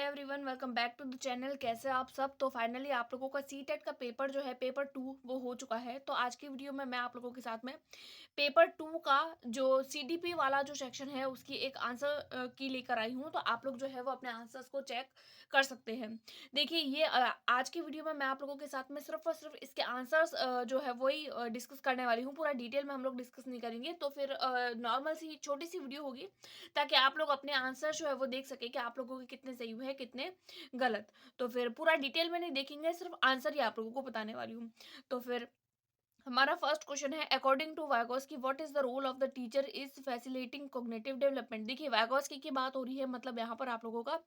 Everyone, welcome back to the channel. कैसे आप सब? तो फाइनली आप लोगों का सी टेट का पेपर जो है पेपर 2 वो हो चुका है। तो आज की वीडियो में मैं आप लोगों के साथ में पेपर 2 का जो सीडीपी वाला जो सेक्शन है उसकी एक आंसर की लेकर आई हूँ। तो आप लोग जो है वो अपने आंसर्स को चेक कर सकते हैं। देखिए ये आज की वीडियो में मैं आप लोगों के साथ में सिर्फ और सिर्फ इसके आंसर्स जो है वही डिस्कस करने वाली हूँ। पूरा डिटेल में हम लोग डिस्कस नहीं करेंगे। तो फिर नॉर्मल सी छोटी सी वीडियो होगी ताकि आप लोग अपने आंसर जो है वो देख सके कि आप लोगों के कितने सही हुए हैं कितने गलत। तो फिर पूरा डिटेल में नहीं देखेंगे, सिर्फ आंसर ही आप लोगों को बताने वाली हूँ। तो फिर हमारा फर्स्ट क्वेश्चन है, according to Vygotsky what is the role of the teacher is facilitating cognitive development. देखिए वाइगोस्की की बात हो रही है, मतलब यहाँ पर आप लोगों का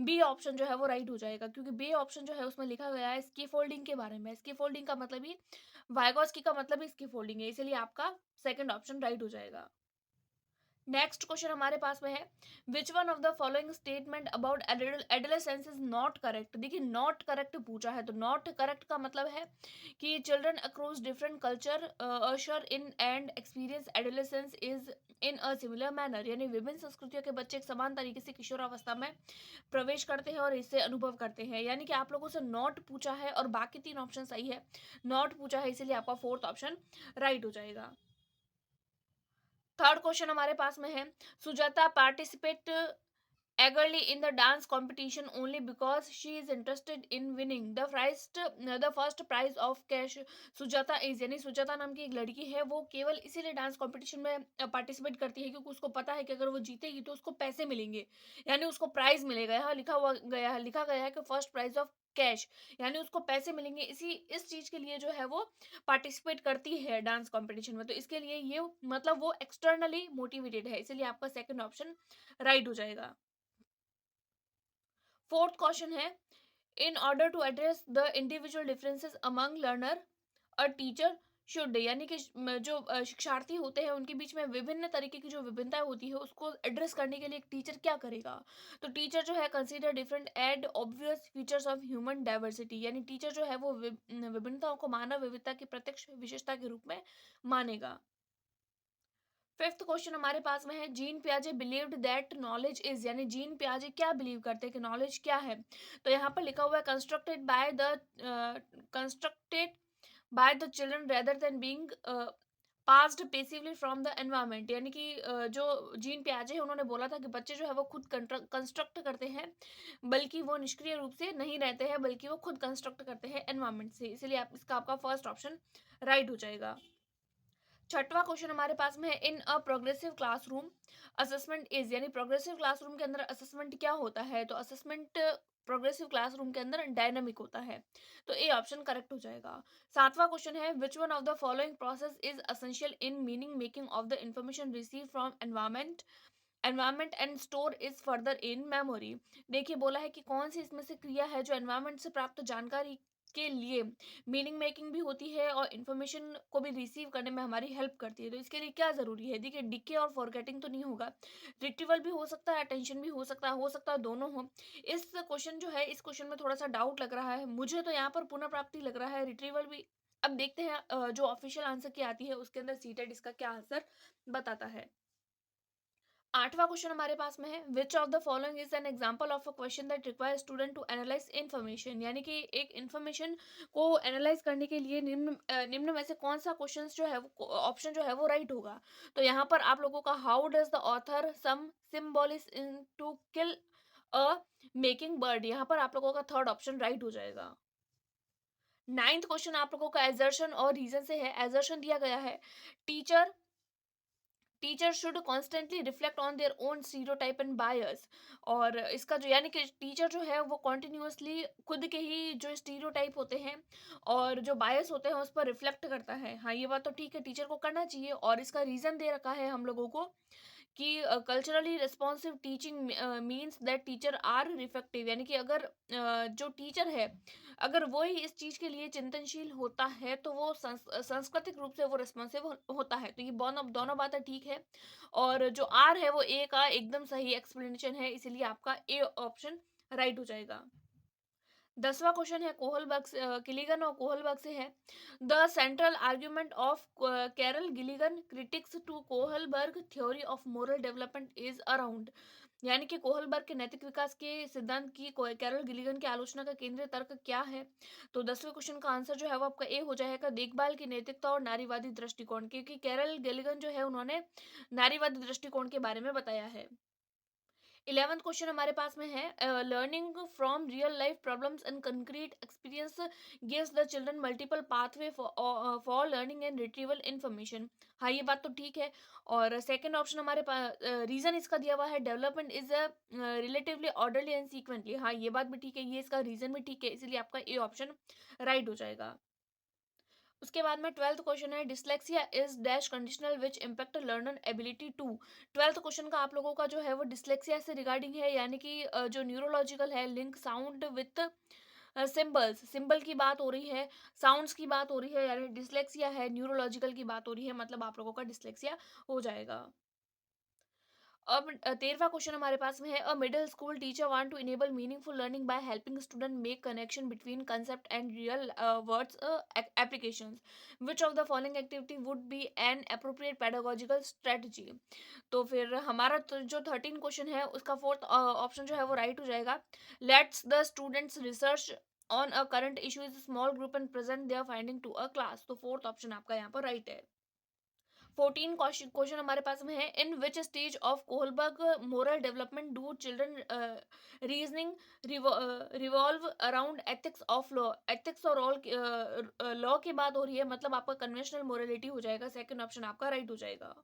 बी ऑप्शन जो है वो राइट हो जाएगा, क्योंकि बी ऑप्शन जो है उसमें लिखा गया है स्कैफोल्डिंग के बारे में। स्कैफोल्डिंग का मतलब ही वाइगोस्की का मतलब ही स्कैफोल्डिंग है, इसलिए आपका सेकंड ऑप्शन राइट हो जाएगा। नेक्स्ट क्वेश्चन हमारे पास में है, which one of the following statement about adolescence is not correct. देखिए नॉट करेक्ट पूछा है, तो नॉट करेक्ट का मतलब है कि children across different culture usher in and experience adolescence is in a similar manner, यानी विभिन्न संस्कृतियों के बच्चे एक समान तरीके से किशोरावस्था में प्रवेश करते हैं और इससे अनुभव करते हैं। यानी कि आप लोगों से नॉट पूछा है और बाकी तीन ऑप्शन सही है, नॉट पूछा है इसीलिए आपका फोर्थ ऑप्शन राइट हो जाएगा। थर्ड क्वेश्चन हमारे पास में है, Sujata participate eagerly in the dance competition only because she is interested in winning the first prize of cash Sujata is, यानी सुजाता नाम की एक लड़की है, वो केवल इसीलिए डांस कंपटीशन में पार्टिसिपेट करती है क्योंकि उसको पता है कि अगर वो जीतेगी तो उसको पैसे मिलेंगे, यानी उसको प्राइज मिलेगा। यहाँ लिखा गया है कि फर्स्ट प्राइज ऑफ कैश, यानी उसको पैसे मिलेंगे। इस चीज के लिए जो है वो पार्टिसिपेट करती है डांस कंपटीशन में, तो इसके लिए ये मतलब वो एक्सटर्नली मोटिवेटेड है, इसलिए आपका सेकंड ऑप्शन राइट हो जाएगा। फोर्थ क्वेश्चन है, in order to address the individual differences among learner a teacher should, यानी कि जो शिक्षार्थी होते हैं उनके बीच में विभिन्न तरीके की जो विभिन्नताएं होती है उसको एड्रेस करने के लिए एक टीचर क्या करेगा। तो टीचर जो है consider different and obvious features of human diversity, यानी टीचर जो है वो विभिन्नताओं को मानव विविधता की प्रत्यक्ष विशेषता के रूप में मानेगा। फिफ्थ क्वेश्चन हमारे पास में है, जीन पियाजे बिलीव्ड दैट नॉलेज इज, यानी जीन पियाजे क्या बिलीव करते हैं कि नॉलेज क्या है। तो यहाँ पर लिखा हुआ है constructed by the children rather than being passed passively from the environment, यानी कि जो जीन पियाजे है उन्होंने बोला था कि बच्चे जो है वो खुद कंस्ट्रक्ट करते हैं, बल्कि वो निष्क्रिय रूप से नहीं रहते हैं, बल्कि वो खुद कंस्ट्रक्ट करते हैं एनवायरमेंट से, इसलिए इसका आपका फर्स्ट ऑप्शन राइट हो जाएगा। छठवां क्वेश्चन हमारे पास में है, in a progressive classroom assessment is, यानी प्रोग्रेसिव क्लासरूम के अंदर असेसमेंट क्या होता है। तो असेसमेंट प्रोग्रेसिव क्लासरूम के अंदर डायनामिक होता है, तो ए ऑप्शन करेक्ट हो जाएगा। सातवां क्वेश्चन है, which one of the following process is essential in meaning making of the information receive from environment and store is further in memory. देखिए बोला है कि कौन सी इसमें से क्रिया है जो एनवायरमेंट से प्राप्त जानकारी के लिए मीनिंग मेकिंग भी होती है और इन्फॉर्मेशन को भी रिसीव करने में हमारी हेल्प करती है। तो इसके लिए क्या जरूरी है, देखिए डिके और फॉरगेटिंग तो नहीं होगा, रिट्रीवल भी हो सकता है, अटेंशन भी हो सकता है दोनों हो। इस क्वेश्चन जो है, इस क्वेश्चन में थोड़ा सा डाउट लग रहा है मुझे, तो यहाँ पर पुनः प्राप्ति लग रहा है, रिट्रीवल भी। अब देखते हैं जो ऑफिशियल आंसर की आती है उसके अंदर सीटेड इसका क्या आंसर बताता है। आठवां क्वेश्चन हमारे पास में है, which of the following is an example of a question that require student to analyse information, यानी कि एक इन्फॉर्मेशन को एनालाइज करने के लिए निम्न में से कौन सा क्वेश्चन जो है ऑप्शन जो है वो राइट होगा। तो यहाँ पर आप लोगों का, how does the author sum symbolise in to kill a mockingbird, यहाँ पर आप लोगों का थर्ड ऑप्शन राइट हो जाएगा। नाइन्थ क्वेश्चन आप लोगों का एजर्शन और रीजन से है। एजर्शन दिया गया है, teacher teacher should constantly reflect on their own stereotype and बायस, और इसका जो यानी कि टीचर जो है वो कॉन्टिन्यूसली खुद के ही जो स्टीरियोटाइप होते हैं और जो बायस होते हैं उस पर रिफ्लेक्ट करता है। हाँ ये बात तो ठीक है, टीचर को करना चाहिए, और इसका रीजन दे रखा है हम लोगों को कि culturally responsive teaching means that teacher are reflective, यानी कि अगर जो टीचर है अगर वो ही इस चीज के लिए चिंतनशील होता है तो वो सांस्कृतिक रूप से वो रिस्पॉन्सिव होता है। तो ये दोनों दोनों बातें ठीक है, और जो आर है वो ए का एकदम सही एक्सप्लेनेशन है, इसीलिए आपका ए ऑप्शन राइट हो जाएगा। 10वां क्वेश्चन है किलीगन और कोहलबर्ग से है, the central argument of Carol Gilligan critics to Kohlberg theory of moral development is around. यानी कि कोहलबर्ग के नैतिक विकास के सिद्धांत की कैरल गिलिगन की आलोचना का केंद्रीय तर्क क्या है? तो 10वें क्वेश्चन का आंसर जो है वो आपका ए हो जाएगा, देखभाल की नैतिकता और नारीवादी दृष्टिकोण, क्योंकि कैरल गिलिगन जो है उन्होंने नारीवादी दृष्टिकोण के बारे में बताया है। 11th क्वेश्चन हमारे पास में है, learning from real life problems and concrete experience gives the children multiple pathway for learning and retrieval information. हाँ, ये बात तो ठीक है। और सेकंड ऑप्शन हमारे पास रीजन इसका दिया हुआ है, development is a relatively orderly and sequentially. हाँ, ये बात भी ठीक है, ये इसका रीजन भी ठीक है, इसलिए आपका ए ऑप्शन राइट हो जाएगा। उसके बाद में 12th क्वेश्चन है, dyslexia is dash conditional which impact learner ability to. 12th question का आप लोगों का जो है वो डिसलेक्सिया से रिगार्डिंग है, यानी कि जो न्यूरोलॉजिकल है link sound with symbols, symbol की बात हो रही है, साउंड्स की बात हो रही है, यानी डिसलेक्सिया है, न्यूरोलॉजिकल की बात हो रही है, मतलब आप लोगों का डिसलेक्सिया हो जाएगा। अब 13वां क्वेश्चन हमारे पास में है, a middle school teacher want to enable meaningful learning by helping student make connection between concept and real words applications, which of the following activity would be an appropriate pedagogical strategy. तो फिर हमारा जो 13 question है उसका fourth option जो है वो right हो जाएगा, lets the students research on a current issue is small group and present their finding to a class. तो फोर्थ ऑप्शन आपका यहाँ पर राइट है। 14 क्वेश्चन हमारे पास में है, in which stage of Kohlberg moral development do children reasoning revolve around ethics of law. Ethics और लॉ की बात हो रही है, मतलब आपका कन्वेंशनल मोरलिटी हो जाएगा, सेकंड ऑप्शन आपका राइट हो जाएगा।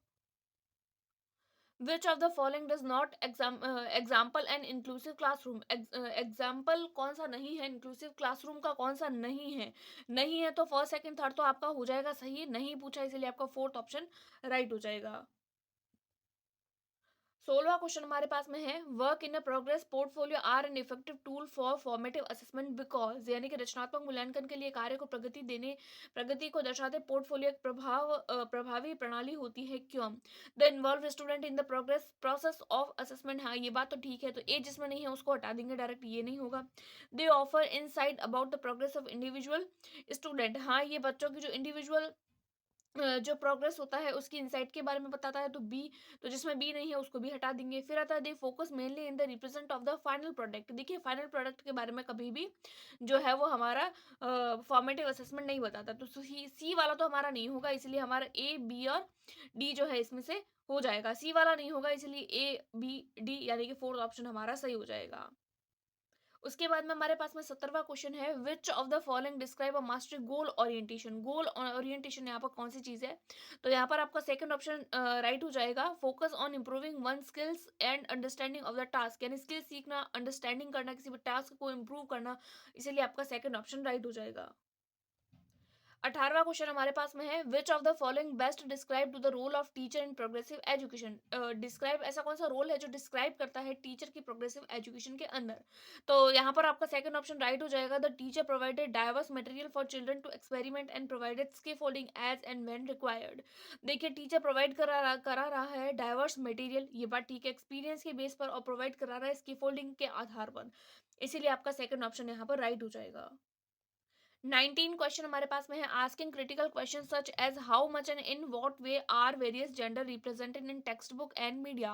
विच of the following does not example an inclusive classroom. Example कौन सा नहीं है इंक्लूसिव क्लासरूम का, कौन सा नहीं है? नहीं है तो फर्स्ट सेकंड थर्ड तो आपका हो जाएगा सही, नहीं पूछा इसलिए आपका फोर्थ ऑप्शन राइट हो जाएगा। 16वां क्वेश्चन हमारे पास में है, work in a progress portfolio are an effective tool for formative assessment because, यानी कि रचनात्मक मूल्यांकन के लिए कार्य को प्रगति को दर्शाते पोर्टफोलियो एक प्रभावी प्रणाली होती है, क्यों? The involve student in the progress process of assessment. हाँ, ये बात तो ठीक है, तो ए जिसमें नहीं है उसको हटा देंगे डायरेक्ट, ये नहीं होगा। दे offer insight about the progress of individual student. हाँ, ये बच्चों की जो इंडिविजुअल जो प्रोग्रेस होता है उसकी इनसाइट के बारे में बताता है, तो बी, तो जिसमें बी नहीं है उसको भी हटा देंगे। फिर आता है, they focus mainly in the represent of the final product. देखिए, फाइनल प्रोडक्ट के बारे में कभी भी जो है वो हमारा फॉर्मेटिव असेसमेंट नहीं बताता, तो सी वाला तो हमारा नहीं होगा, इसलिए हमारा ए बी और डी जो है इसमें से हो जाएगा। सी वाला नहीं होगा, इसलिए ए बी डी यानी कि फोर्थ ऑप्शन हमारा सही हो जाएगा। उसके बाद में हमारे पास में 17वां क्वेश्चन है, which of the following describe a mastery goal orientation. Goal orientation यहाँ पर कौन सी चीज है? तो यहाँ पर आपका सेकंड ऑप्शन राइट हो जाएगा, focus on improving one skills and understanding of the task, यानी स्किल सीखना, अंडरस्टैंडिंग करना, किसी भी टास्क को इम्प्रूव करना, इसीलिए आपका सेकंड ऑप्शन राइट हो जाएगा। 18वां क्वेश्चन हमारे पास में है, which of the following best describe to the role of teacher in progressive education. Describe ऐसा कौन सा रोल है जो डिस्क्राइब करता है टीचर की प्रोग्रेसिव एजुकेशन के अंदर? तो यहाँ पर आपका सेकंड ऑप्शन राइट हो जाएगा, the teacher provided diverse material for children to experiment and provided scaffolding as and when required. देखिए, टीचर प्रोवाइड करा रहा है डाइवर्स मटेरियल, ये बात ठीक है, एक्सपीरियंस के बेस पर, और प्रोवाइड करा रहा है स्केफोल्डिंग के आधार पर, इसीलिए आपका सेकंड ऑप्शन यहाँ पर राइट हो जाएगा। 19 क्वेश्चन हमारे पास में है, asking critical question such as how much and in what way are various gender represented in text book and media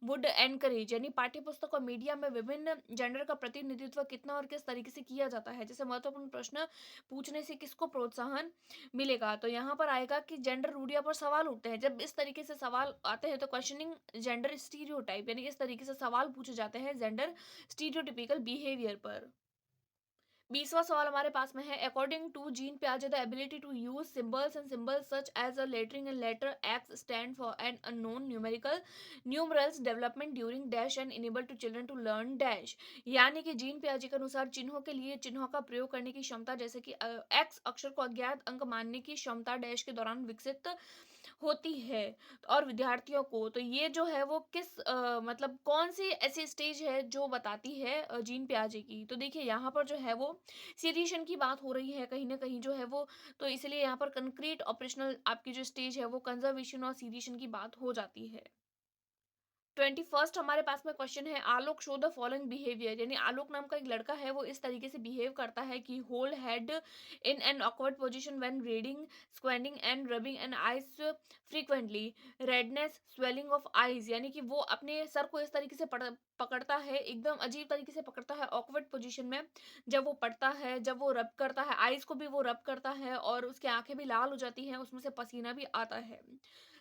would encourage, यानी पाठ्य पुस्तक और मीडिया में विभिन्न जेंडर का प्रतिनिधित्व कितना और किस तरीके से किया जाता है, जैसे महत्वपूर्ण प्रश्न पूछने से किसको प्रोत्साहन मिलेगा? तो यहाँ पर आएगा कि जेंडर रूढ़ियों पर सवाल उठते हैं, जब इस तरीके से सवाल आते हैं तो क्वेश्चनिंग जेंडर स्टीरियोटाइप, यानी इस तरीके से सवाल पूछे जाते हैं जेंडर स्टीरियोटिपिकल बिहेवियर पर। 20वां सवाल हमारे पास में है, अकॉर्डिंग टू जीन पियाजे the ability to use symbols and symbols such as a lettering and letter X stand for an unknown numerical numerals development during dash and enable to children to learn dash, यानी कि gene पियाजे के अनुसार चिन्हों के लिए चिन्हों का प्रयोग करने की क्षमता, जैसे कि एक्स अक्षर को अज्ञात अंक मानने की क्षमता डैश के दौरान विकसित होती है, और विद्यार्थियों को, तो ये जो है वो किस मतलब कौन सी ऐसी स्टेज है जो बताती है जीन पियाजे की? तो देखिए, यहाँ पर जो है वो सीरियशन की बात हो रही है कहीं न कहीं जो है वो, तो इसलिए यहाँ पर कंक्रीट ऑपरेशनल आपकी जो स्टेज है वो कंजर्वेशन और सीरियशन की बात हो जाती है। 21st हमारे पास में क्वेश्चन है, आलोक शो द फॉलोइंग बिहेवियर, यानी आलोक नाम का एक लड़का है, वो इस तरीके से बिहेव करता है कि hold head in an awkward position when reading, squinting and rubbing and eyes frequently, redness, swelling of eyes, यानी कि वो अपने सर को इस तरीके से पकड़ता है, एकदम अजीब तरीके से पकड़ता है ऑकवर्ड पोजीशन में, जब वो पढ़ता है, जब वो रब करता है, आईज को भी वो रब करता है और उसकी आंखें भी लाल हो जाती हैं, उसमें से पसीना भी आता है।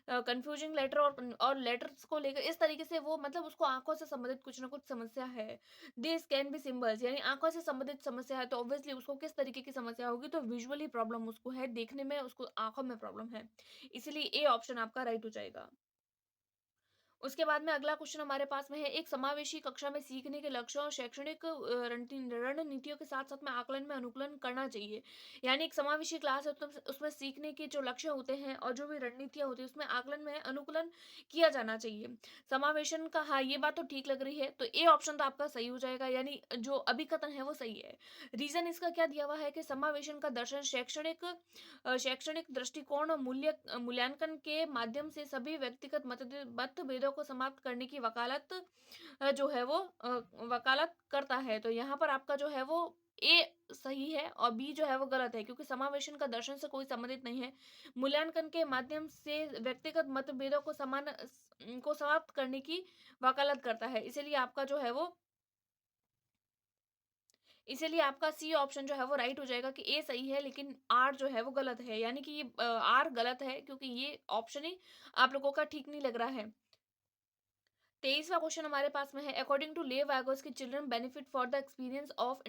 कंफ्यूजिंग लेटर और लेटर्स को लेकर इस तरीके से वो, मतलब उसको आंखों से संबंधित कुछ ना कुछ समस्या है। दिस कैन बी सिंबल्स, यानी आंखों से संबंधित समस्या है, तो ऑब्वियसली उसको किस तरीके की समस्या होगी, तो विजुअली प्रॉब्लम उसको है, देखने में उसको आंखों में प्रॉब्लम है, इसीलिए ए ऑप्शन आपका राइट हो जाएगा। उसके बाद में अगला क्वेश्चन हमारे पास में है, एक समावेशी कक्षा में सीखने के लक्ष्यों और शैक्षणिक रणनीतियों के साथ साथ में आकलन में अनुकूलन करना चाहिए। यानी एक समावेशी क्लास है, तो उसमें सीखने के जो लक्ष्य होते हैं और जो भी रणनीतियां होती है उसमें आकलन में अनुकूलन किया जाना चाहिए। समावेशन का, हाँ ये बात तो ठीक लग रही है, तो ए ऑप्शन तो आपका सही हो जाएगा, यानी जो अभिकथन है वो सही है। रीजन इसका क्या दिया हुआ है कि समावेशन का दर्शन शैक्षणिक दृष्टिकोण और मूल्यांकन के माध्यम से सभी व्यक्तिगत मतभेदों को समाप्त करने की वकालत जो है वो वकालत करता है। तो यहाँ पर आपका जो है वो ए सही है और बी जो है वो गलत है, क्योंकि समावेशन का दर्शन से कोई संबंधित नहीं है। मूल्यांकन के माध्यम से व्यक्तिगत मतभेदों को समाप्त करने की वकालत करता है, इसीलिए आपका सी ऑप्शन जो है वो राइट हो जाएगा कि ए सही है, लेकिन आर जो है वो गलत है, यानी कि ये आर गलत है, क्योंकि ये ऑप्शन ही आप लोगों का ठीक नहीं लग रहा है। 23वां क्वेश्चन हमारे पास में है, अकॉर्डिंग टू ले वागोस की children benefit for the experience of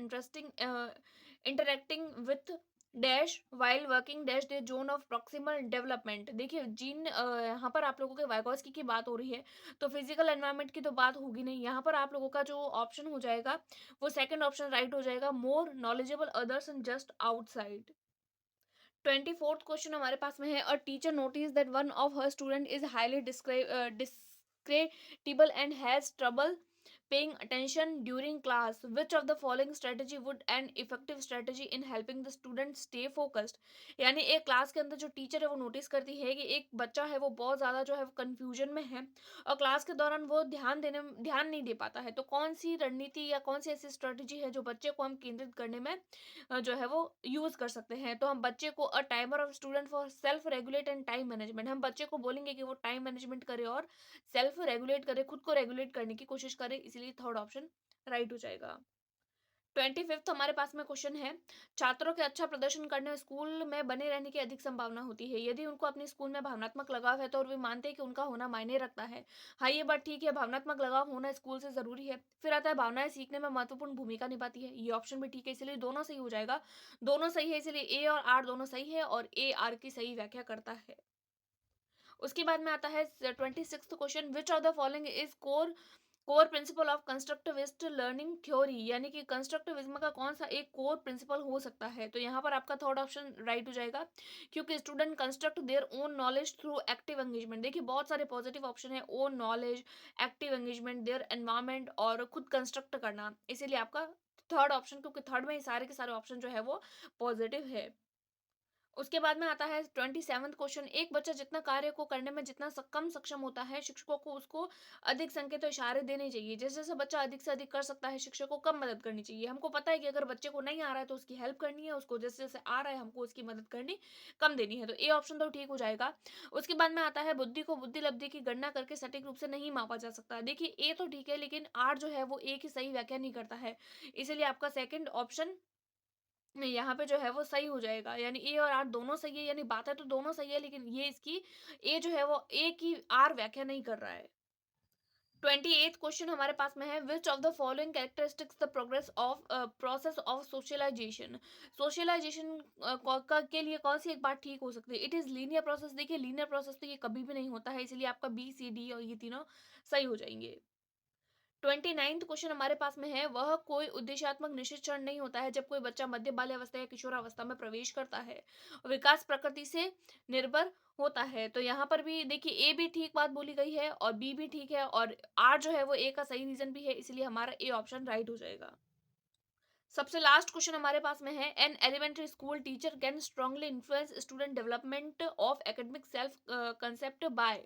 interacting with dash while working dash there zone of proximal development. देखिए जीन, यहाँ पर आप लोगों के वाइगोस्की की बात हो रही है, तो फिजिकल एनवायरनमेंट की तो बात होगी नहीं, यहाँ पर आप लोगों का जो ऑप्शन हो जाएगा वो सेकंड ऑप्शन राइट हो जाएगा, more knowledgeable others and just outside. 24th question हमारे पास में है, a teacher notice that one of her student is highly discreditable and has trouble paying attention during class, which of the following strategy would an effective strategy in helping the student stay focused। यानी एक class के अंदर जो teacher है वो notice करती है कि एक बच्चा है वो बहुत ज्यादा जो है कंफ्यूजन में है और क्लास के दौरान वो ध्यान नहीं दे पाता है, तो कौन सी रणनीति या कौन सी ऐसी स्ट्रेटेजी है जो बच्चे को हम केंद्रित करने में जो है वो यूज कर सकते हैं। तो हम बच्चे को, a timer of student for self regulate and time management, हम बच्चे को बोलेंगे कि वो टाइम मैनेजमेंट करे और सेल्फ रेगुलेट करे, खुद को रेगुलेट करने की कोशिश करे, इसलिए थर्ड ऑप्शन राइट हो जाएगा। 25th हमारे पास में क्वेश्चन है, छात्रों के अच्छा प्रदर्शन करने स्कूल में बने रहने की अधिक संभावना होती है यदि उनको अपने स्कूल में भावनात्मक लगाव है, तो और वे मानते हैं कि उनका होना मायने रखता है। हाँ ये बात ठीक है, भावनात्मक लगाव होना स्कूल से जरूरी है। फिर आता है, भावनाएं सीखने में महत्वपूर्ण भूमिका निभाती है, ये ऑप्शन भी ठीक है, इसलिए दोनों सही हो जाएगा। दोनों सही है, इसलिए ए और आर दोनों सही है और ए आर की सही व्याख्या करता है। उसके बाद में आता है 26th question, which of the following is core principle of constructivist learning theory, यानी कि कंस्ट्रक्टिविज्म का कौन सा एक कोर प्रिंसिपल हो सकता है, तो यहाँ पर आपका थर्ड ऑप्शन राइट हो जाएगा, क्योंकि student construct their own knowledge through active engagement. देखिए बहुत सारे पॉजिटिव ऑप्शन है, own knowledge, active engagement, their environment और खुद कंस्ट्रक्ट करना, इसीलिए आपका थर्ड ऑप्शन, क्योंकि थर्ड में ही सारे के सारे ऑप्शन जो है वो पॉजिटिव है। उसके बाद में आता है 27th क्वेश्चन, एक बच्चा जितना कार्य को करने में जितना कम सक्षम होता है, शिक्षकों को उसको अधिक संकेत और इशारे देने चाहिए। जैसे जैसे बच्चा अधिक से अधिक कर सकता है, शिक्षक को कम मदद करनी चाहिए। हमको पता है कि अगर बच्चे को नहीं आ रहा है तो उसकी हेल्प करनी है, उसको जैसे जैसे आ रहा है हमको उसकी मदद करनी कम देनी है, तो ए ऑप्शन तो ठीक हो जाएगा। उसके बाद में आता है, बुद्धि को बुद्धि लब्धि की गणना करके सटीक रूप से नहीं मापा जा सकता। देखिए ए तो ठीक है, लेकिन आर जो है वो ए की सही व्याख्या नहीं करता है, इसलिए आपका सेकंड ऑप्शन नहीं, यहाँ पे जो है वो सही हो जाएगा, यानी ए और आर दोनों सही है, यानी बात है तो दोनों सही है, लेकिन ये इसकी ए जो है वो ए की आर व्याख्या नहीं कर रहा है। 28th क्वेश्चन हमारे पास में है, which of the following characteristics the process of socialisation. Socialisation के लिए कौन सी एक बात ठीक हो सकती है, इट इज लीनियर प्रोसेस। देखिए लीनियर प्रोसेस तो ये कभी भी नहीं होता है, इसलिए आपका बी सी डी और ये तीनों सही हो जाएंगे। 29th क्वेश्चन हमारे पास में है, वह कोई उद्देश्यात्मक निश्चित क्षण नहीं होता है जब कोई बच्चा मध्य बाल्यावस्था या किशोरावस्था में प्रवेश करता है, विकास प्रकृति से निर्भर होता है। तो यहाँ पर भी देखिए ए भी ठीक बात बोली गई है और बी भी ठीक है और आर जो है वो ए का सही रीजन भी है, इसलिए हमारा ए ऑप्शन राइट हो जाएगा। सबसे लास्ट क्वेश्चन हमारे पास में है, an elementary school teacher can strongly influence student development of academic self concept by,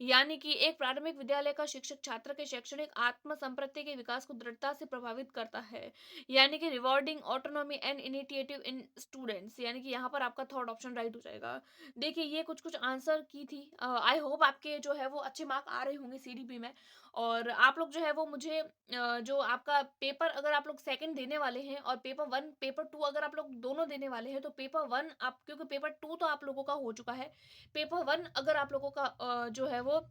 यानी कि एक प्राथमिक विद्यालय का शिक्षक छात्र के शैक्षणिक आत्म संप्रति के विकास को दृढ़ता से प्रभावित करता है। यानी कि rewarding autonomy and initiative in students, यानी कि यहाँ पर आपका थर्ड ऑप्शन राइट हो जाएगा। देखिए ये कुछ-कुछ आंसर की थी। आई होप आपके जो है वो अच्छे मार्क आ रहे होंगे सीडीपी में, और आप लोग जो है वो मुझे जो आपका पेपर अगर आप लोग सेकंड देने वाले हैं और पेपर 1, पेपर 2 अगर आप लोग दोनों देने वाले हैं, तो पेपर 1 आप, क्योंकि पेपर 2 तो आप लोगों का हो चुका है। पेपर 1 अगर आप लोगों का जो है वो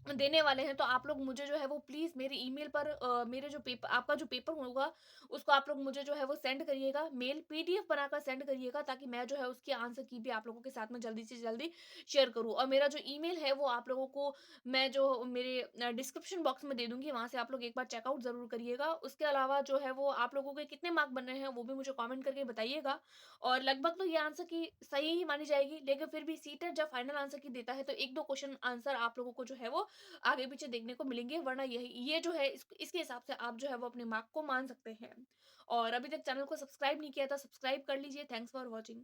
देने वाले हैं, तो आप लोग मुझे जो है वो प्लीज़ मेरे ईमेल पर मेरे जो पेपर, आपका जो पेपर होगा उसको आप लोग मुझे जो है वो सेंड करिएगा, मेल पीडीएफ बनाकर सेंड करिएगा, ताकि मैं जो है उसकी आंसर की भी आप लोगों के साथ में जल्दी से जल्दी शेयर करूँ। और मेरा जो ईमेल है वो आप लोगों को मैं जो मेरे डिस्क्रिप्शन बॉक्स में दे दूँगी, वहाँ से आप लोग एक बार चेकआउट ज़रूर करिएगा। उसके अलावा जो है वो आप लोगों के कितने मार्क बन रहे हैं वो भी मुझे कमेंट करके बताइएगा। और लगभग तो ये आंसर की सही ही मानी जाएगी, लेकिन फिर भी सीटेट जब फाइनल आंसर की देता है तो 1-2 क्वेश्चन आंसर आप लोगों को जो है वो आगे पीछे देखने को मिलेंगे, वरना यही ये जो है इसके हिसाब से आप जो है वो अपने मार्क को मान सकते हैं। और अभी तक चैनल को सब्सक्राइब नहीं किया था, सब्सक्राइब कर लीजिए। Thanks for watching.